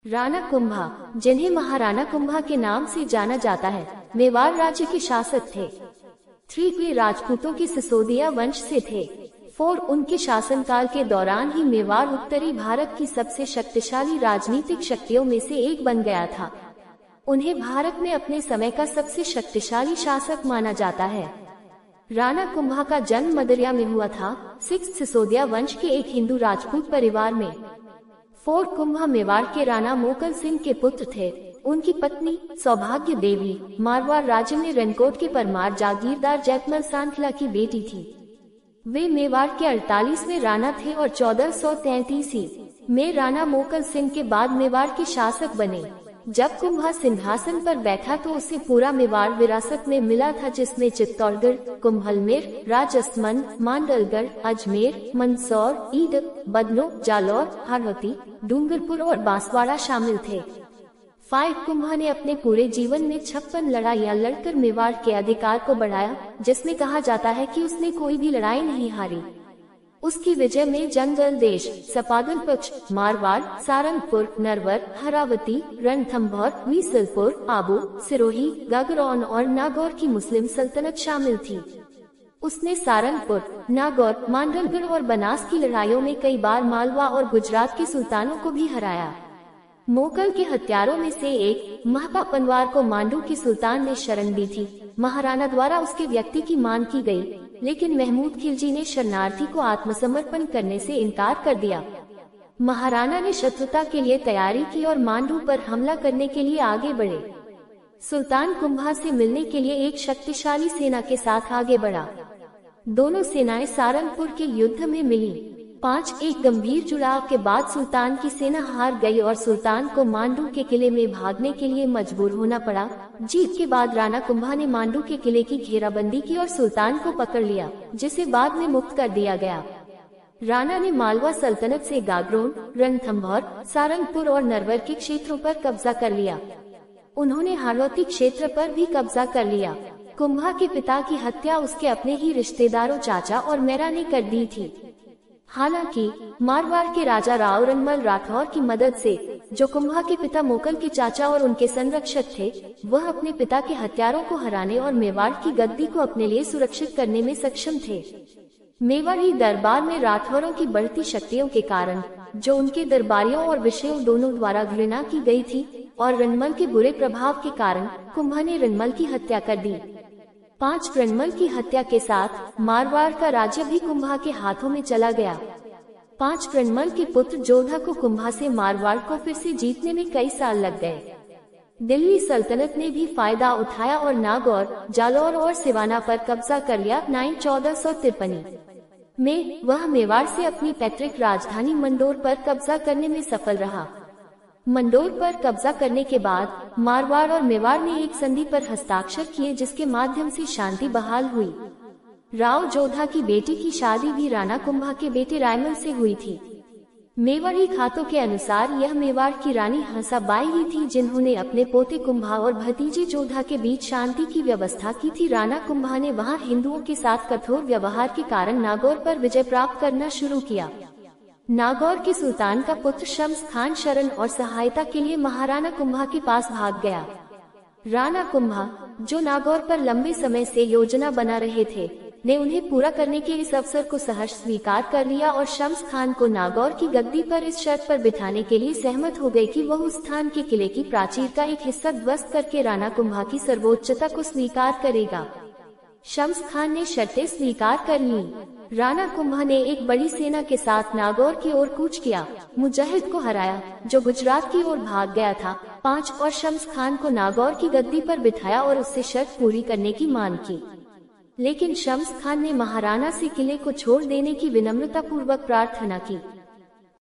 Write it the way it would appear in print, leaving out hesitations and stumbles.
राणा कुंभा, जिन्हें महाराणा कुंभा के नाम से जाना जाता है, मेवाड़ राज्य के शासक थे। 3 वे राजपूतों के सिसोदिया वंश से थे। 4 उनके शासनकाल के दौरान ही मेवाड़ उत्तरी भारत की सबसे शक्तिशाली राजनीतिक शक्तियों में से एक बन गया था। उन्हें भारत में अपने समय का सबसे शक्तिशाली शासक माना जाता है। राणा कुंभा का जन्म मदरिया में हुआ था, 6 सिसोदिया वंश के एक हिंदू राजपूत परिवार में। 4 कुंभा मेवाड़ के राणा मोकल सिंह के पुत्र थे। उनकी पत्नी सौभाग्य देवी मारवाड़ राज्य में रनकोट के परमार जागीरदार जैतमल सांखला की बेटी थी। वे मेवाड़ के 48वें राणा थे और 1433 में राणा मोकल सिंह के बाद मेवाड़ के शासक बने। जब कुंभा सिंहासन पर बैठा तो उसे पूरा मेवाड़ विरासत में मिला था, जिसमें चित्तौड़गढ़, कुंभलनेर, राजसमंद, मांडलगढ़, अजमेर, मंदसौर, ईड, बदनों, जालौर, हाड़ौती, डूंगरपुर और बांसवाड़ा शामिल थे। 5 कुंभा ने अपने पूरे जीवन में 56 लड़ाइयां लड़कर मेवाड़ के अधिकार को बढ़ाया, जिसमें कहा जाता है कि उसने कोई भी लड़ाई नहीं हारी। उसकी विजय में जंगल देश, सपादल पक्ष, मारवाड़, सारंगपुर, नरवर, हरावती, रणथंभौर, मीसलपुर, आबू, सिरोही, गगरौन और नागौर की मुस्लिम सल्तनत शामिल थी। उसने सारंगपुर, नागौर, मांडलगढ़ और बनास की लड़ाइयों में कई बार मालवा और गुजरात के सुल्तानों को भी हराया। मोकल के हत्यारों में से एक महपा पनवार को मांडू के सुल्तान ने शरण दी थी। महाराणा द्वारा उसके व्यक्ति की मांग की गई, लेकिन महमूद खिलजी ने शरणार्थी को आत्मसमर्पण करने से इनकार कर दिया। महाराणा ने शत्रुता के लिए तैयारी की और मांडू पर हमला करने के लिए आगे बढ़े। सुल्तान कुंभा से मिलने के लिए एक शक्तिशाली सेना के साथ आगे बढ़ा। दोनों सेनाएं सारंगपुर के युद्ध में मिली। 5-1 गंभीर जुड़ाव के बाद सुल्तान की सेना हार गई और सुल्तान को मांडू के किले में भागने के लिए मजबूर होना पड़ा। जीत के बाद राणा कुंभा ने मांडू के किले की घेराबंदी की और सुल्तान को पकड़ लिया, जिसे बाद में मुक्त कर दिया गया। राणा ने मालवा सल्तनत से गागरोन, रणथंभौर, सारंगपुर और नरवर के क्षेत्रों पर कब्जा कर लिया। उन्होंने हाड़ौती क्षेत्र पर भी कब्जा कर लिया। कुंभा के पिता की हत्या उसके अपने ही रिश्तेदारों चाचा और मेरा ने कर दी थी। हालांकि मारवाड़ के राजा राव रणमल राठौर की मदद से, जो कुंभा के पिता मोकल के चाचा और उनके संरक्षक थे, वह अपने पिता के हत्यारों को हराने और मेवाड़ की गद्दी को अपने लिए सुरक्षित करने में सक्षम थे। मेवाड़ी दरबार में राठौरों की बढ़ती शक्तियों के कारण, जो उनके दरबारियों और विषयों दोनों द्वारा घृणा की गई थी, और रणमल के बुरे प्रभाव के कारण कुंभा ने रणमल की हत्या कर दी। 5 रणमल की हत्या के साथ मारवाड़ का राज्य भी कुंभा के हाथों में चला गया। 5 रणमल के पुत्र जोधा को कुंभा से मारवाड़ को फिर से जीतने में कई साल लग गए। दिल्ली सल्तनत ने भी फायदा उठाया और नागौर, जालौर और सिवाना पर कब्जा कर लिया। 1453 में वह मेवाड़ से अपनी पैतृक राजधानी मंडोर पर कब्जा करने में सफल रहा। मंडोर पर कब्जा करने के बाद मारवाड़ और मेवाड़ ने एक संधि पर हस्ताक्षर किए, जिसके माध्यम से शांति बहाल हुई। राव जोधा की बेटी की शादी भी राणा कुंभा के बेटे रायमल से हुई थी। मेवाड़ी खातों के अनुसार यह मेवाड़ की रानी हंसाबाई ही थी, जिन्होंने अपने पोते कुंभा और भतीजे जोधा के बीच शांति की व्यवस्था की थी। राणा कुंभा ने वहां हिंदुओं के साथ कठोर व्यवहार के कारण नागौर पर विजय प्राप्त करना शुरू किया। नागौर के सुल्तान का पुत्र शम्स खान शरण और सहायता के लिए महाराणा कुंभा के पास भाग गया। राणा कुंभा, जो नागौर पर लंबे समय से योजना बना रहे थे, ने उन्हें पूरा करने के इस अवसर को सहर्ष स्वीकार कर लिया और शम्स खान को नागौर की गद्दी पर इस शर्त पर बिठाने के लिए सहमत हो गए कि वह उस स्थान के किले की प्राचीर का एक हिस्सा ध्वस्त करके राणा कुंभा की सर्वोच्चता को स्वीकार करेगा। शम्स खान ने शर्तें स्वीकार कर ली। राणा कुंभा ने एक बड़ी सेना के साथ नागौर की ओर कूच किया, मुजाहिद को हराया, जो गुजरात की ओर भाग गया था। 5 और शम्स खान को नागौर की गद्दी पर बिठाया और उससे शर्त पूरी करने की मांग की। लेकिन शम्स खान ने महाराणा से किले को छोड़ देने की विनम्रता पूर्वक प्रार्थना की।